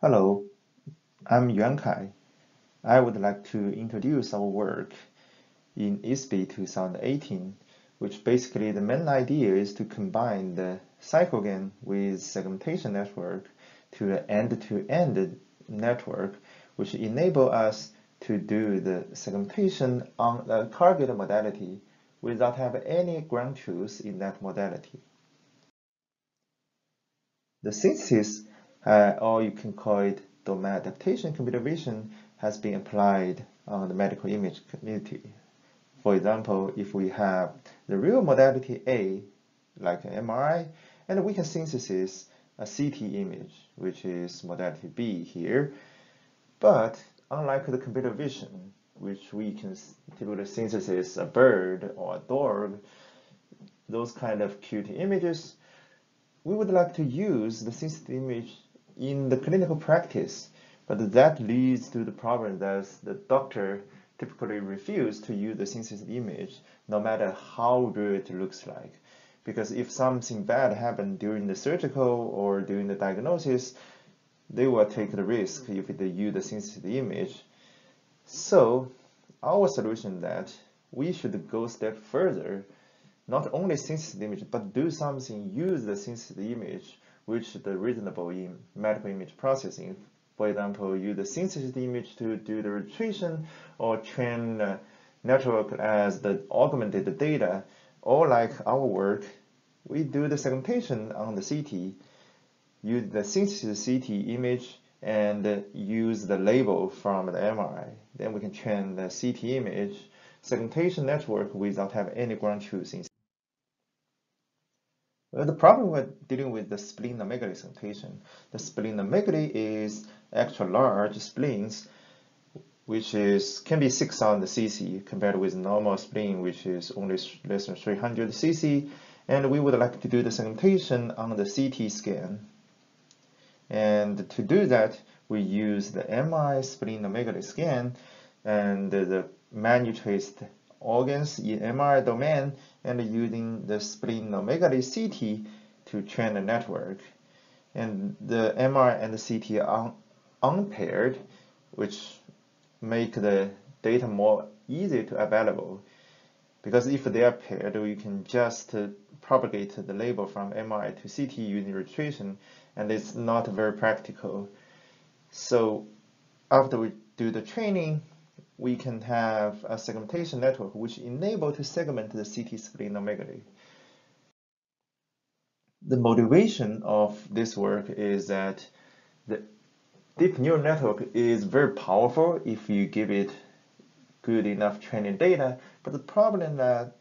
Hello, I'm Yuankai. I would like to introduce our work in ISBI 2018, which basically the main idea is to combine the cyclogen with segmentation network to an end-to-end network, which enable us to do the segmentation on a target modality without having any ground truth in that modality. The synthesis, or you can call it domain adaptation computer vision, has been applied on the medical image community. For example, if we have the real modality A, like an MRI, and we can synthesize a CT image, which is modality B here. But unlike the computer vision, which we can typically synthesize a bird or a dog, those kind of cute images, we would like to use the synthetic image in the clinical practice, but that leads to the problem that the doctor typically refuses to use the synthetic image no matter how good it looks like. Because if something bad happened during the surgical or during the diagnosis, they will take the risk if they use the synthetic image. So our solution that we should go a step further, not only synthesis image, but do something, use the synthesis image, which is reasonable in medical image processing. For example, use the synthesis image to do the registration or train network as the augmented data, or like our work, we do the segmentation on the CT, use the synthesis CT image and use the label from the MRI. Then we can train the CT image segmentation network without having any ground truth. Well, the problem with dealing with the splenomegaly segmentation, the splenomegaly is extra large spleens, which can be 600 cc compared with normal spleen, which is only less than 300 cc. And we would like to do the segmentation on the CT scan. And to do that, we use the MI splenomegaly scan and the manual traced organs in MRI domain and using the splenomegaly CT to train the network. And the MRI and the CT are unpaired, which make the data more easy to available. Because if they are paired, we can just propagate the label from MRI to CT using registration, and it's not very practical. So after we do the training, we can have a segmentation network which enables to segment the CT splenomegaly. The motivation of this work is that the deep neural network is very powerful if you give it good enough training data, but the problem is that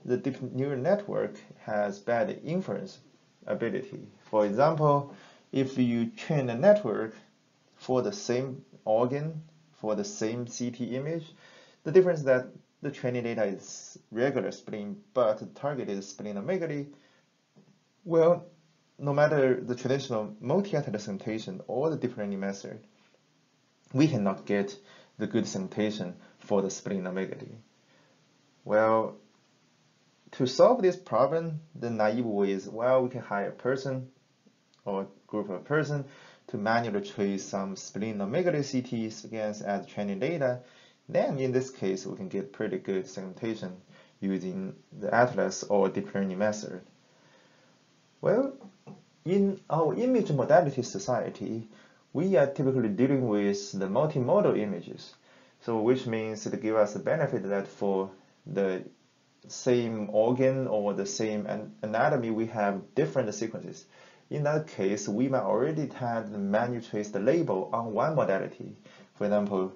the deep neural network has bad inference ability. For example, if you train a network for the same organ, for the same CT image, the difference is that the training data is regular spleen, but the target is splenomegaly. Well, no matter the traditional multi-attitude segmentation or the deep learning method, we cannot get the good segmentation for the splenomegaly. Well, to solve this problem, the naive way is, well, we can hire a person or group of person to manually trace some splenomegaly CT scans as training data. Then in this case, we can get pretty good segmentation using the Atlas or deep learning method. Well, in our image modality society, we are typically dealing with the multimodal images. So which means it gives us the benefit that for the same organ or the same anatomy, we have different sequences. In that case, we might already have the manual traced label on one modality. For example,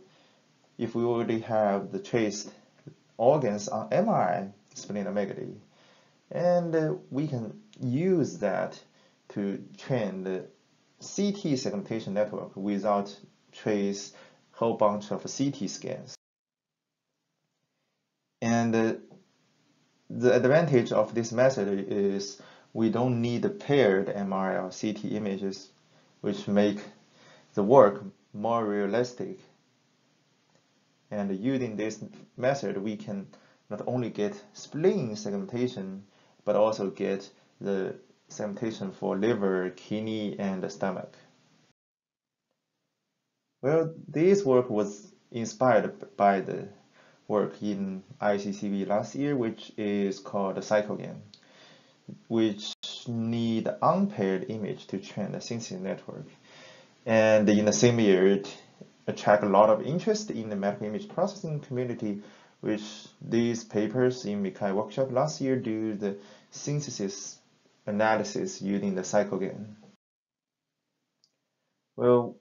if we already have the traced organs on MRI splenomegaly, and we can use that to train the CT segmentation network without trace whole bunch of CT scans. And the advantage of this method is we don't need paired MRI or CT images, which make the work more realistic. And using this method, we can not only get spleen segmentation, but also get the segmentation for liver, kidney, and the stomach. Well, this work was inspired by the work in ICCV last year, which is called the cyclogen, which need unpaired image to train the synthesis network. And in the same year, it attracted a lot of interest in the medical image processing community, which these papers in Mikai workshop last year do the synthesis analysis using the cyclogen. Well,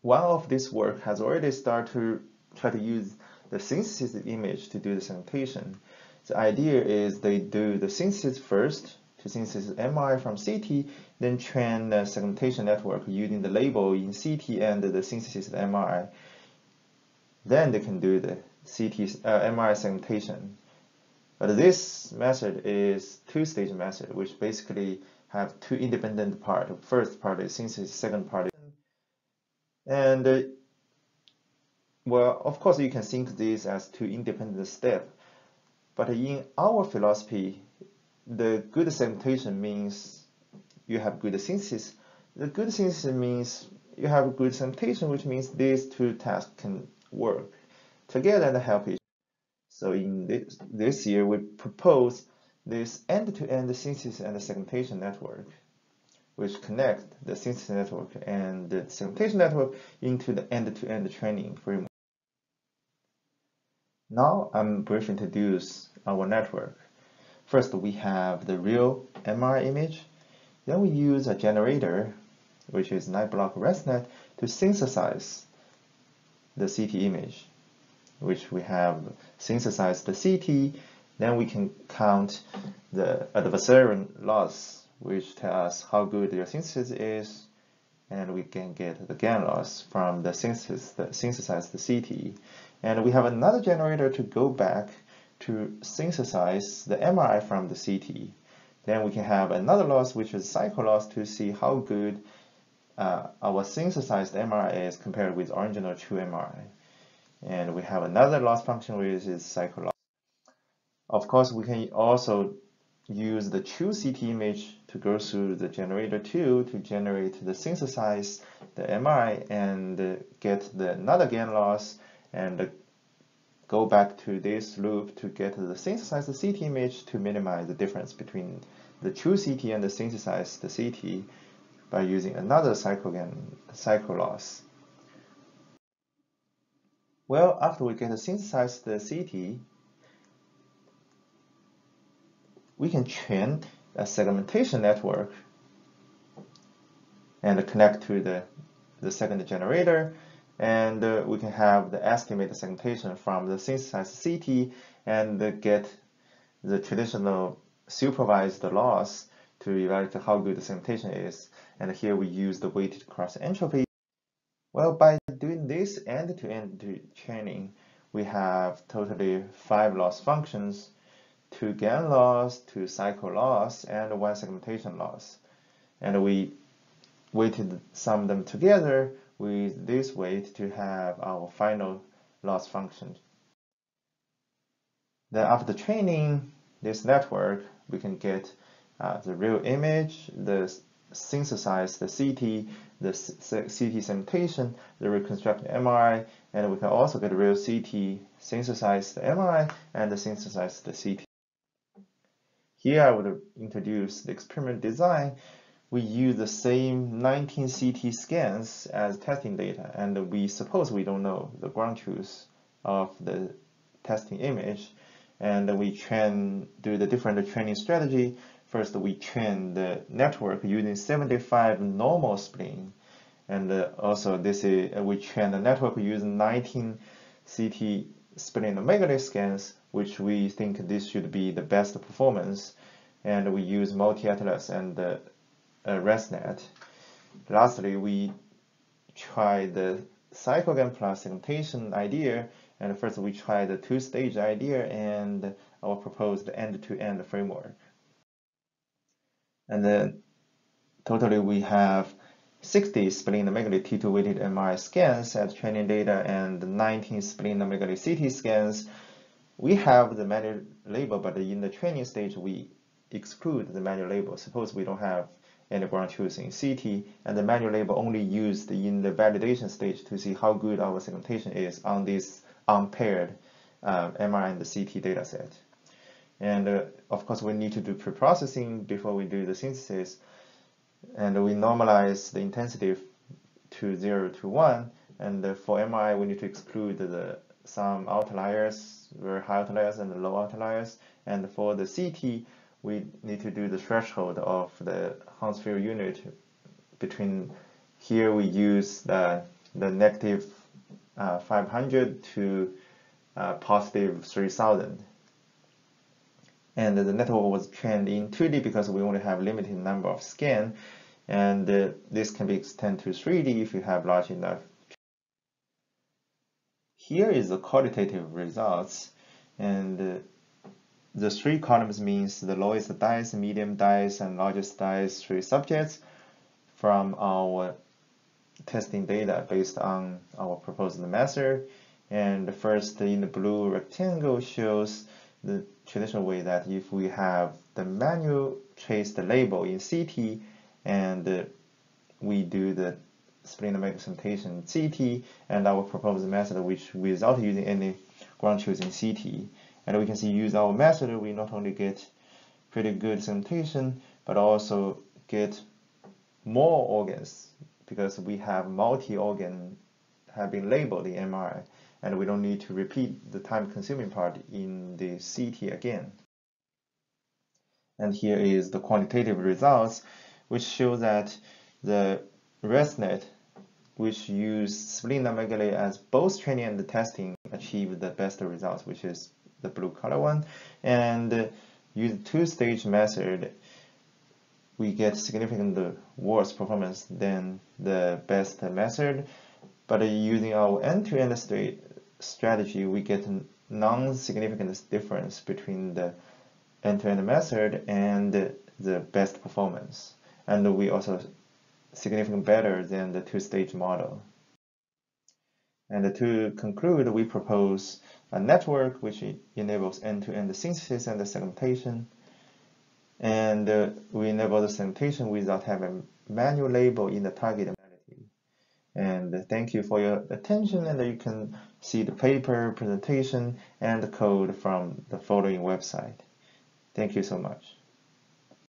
one of this work has already started to try to use the synthesis image to do the segmentation. The idea is they do the synthesis first to synthesize MRI from CT, then train the segmentation network using the label in CT and the synthesis MRI. Then they can do the MRI segmentation. But this method is two-stage method, which basically have two independent parts. First part is synthesis, second part is well, of course, you can think this as two independent steps, but in our philosophy, the good segmentation means you have good synthesis. The good synthesis means you have good segmentation, which means these two tasks can work together and help each other. So in this year, we propose this end-to-end synthesis and segmentation network, which connect the synthesis network and the segmentation network into the end-to-end training framework. Now I'm briefly introduce our network. First, we have the real MRI image. Then we use a generator, which is 9-block EssNet, to synthesize the CT image, which we have synthesized the CT. Then we can count the adversarial loss, which tells us how good your synthesis is, and we can get the gain loss from the synthesized CT. And we have another generator to go back to synthesize the MRI from the CT. Then we can have another loss, which is cycle loss, to see how good our synthesized MRI is compared with original true MRI. And we have another loss function, which is cycle loss. Of course, we can also use the true CT image to go through the generator 2 to generate the synthesize the MRI and get another gain loss and go back to this loop to get the synthesized CT image to minimize the difference between the true CT and the synthesized CT by using another cycle loss. Well, after we get the synthesized CT, we can train a segmentation network and connect to the second generator, and we can have the estimated segmentation from the synthesized CT and get the traditional supervised loss to evaluate how good the segmentation is. And here we use the weighted cross entropy. Well, by doing this end-to-end training, we have totally 5 loss functions, 2 gain loss, 2 cycle loss, and 1 segmentation loss. And we weighted sum them together with this weight to have our final loss function. Then after training this network, we can get the real image, the synthesized the CT, the CT segmentation, the reconstructed MRI, and we can also get a real CT, synthesize the MRI, and the synthesize the CT. Here I would introduce the experiment design. We use the same 19 CT scans as testing data, and we suppose we don't know the ground truth of the testing image, and we do the different training strategy. First, we train the network using 75 normal spleen, and also we train the network using 19 CT Splenomegaly scans, which we think this should be the best performance, and we use multi-atlas and EssNet. Lastly, we try the cyclogen plus segmentation idea, and first we try the 2-stage idea and our proposed end-to-end framework. And then totally we have 60 Splenomegaly T2 weighted MRI scans as training data and 19 Splenomegaly CT scans. We have the manual label, but in the training stage we exclude the manual label. Suppose we don't have any ground truth in CT, and the manual label only used in the validation stage to see how good our segmentation is on this unpaired MR and the CT dataset. And of course, we need to do pre-processing before we do the synthesis, and we normalize the intensity to 0 to 1. And for MRI, we need to exclude some outliers, very high outliers and low outliers. And for the CT, we need to do the threshold of the Hounsfield unit between, here we use the negative 500 to positive 3000. And the network was trained in 2D because we only have limited number of scans, and this can be extended to 3D if you have large enough. Here is the qualitative results, and the 3 columns means the lowest dice, medium dice, and largest dice 3 subjects from our testing data based on our proposed method. And the first in the blue rectangle shows the traditional way that if we have the manual trace the label in CT and we do the Splenomegaly segmentation CT and our proposed method which without using any ground truth in CT. And we can see use our method, we not only get pretty good segmentation, but also get more organs because we have multi-organ have been labeled in MRI, and we don't need to repeat the time-consuming part in the CT again. And here is the quantitative results, which show that the EssNet, which used Splenomegaly as both training and testing, achieved the best results, which is the blue color one. And use two-stage method, we get significantly worse performance than the best method. But using our end-to-end strategy, we get non-significant difference between the end-to-end method and the best performance. And we also significantly better than the two-stage model. And to conclude, we propose a network which enables end-to-end synthesis and segmentation. And we enable the segmentation without having a manual label in the target modality. And thank you for your attention, and you can see the paper, presentation, and the code from the following website. Thank you so much.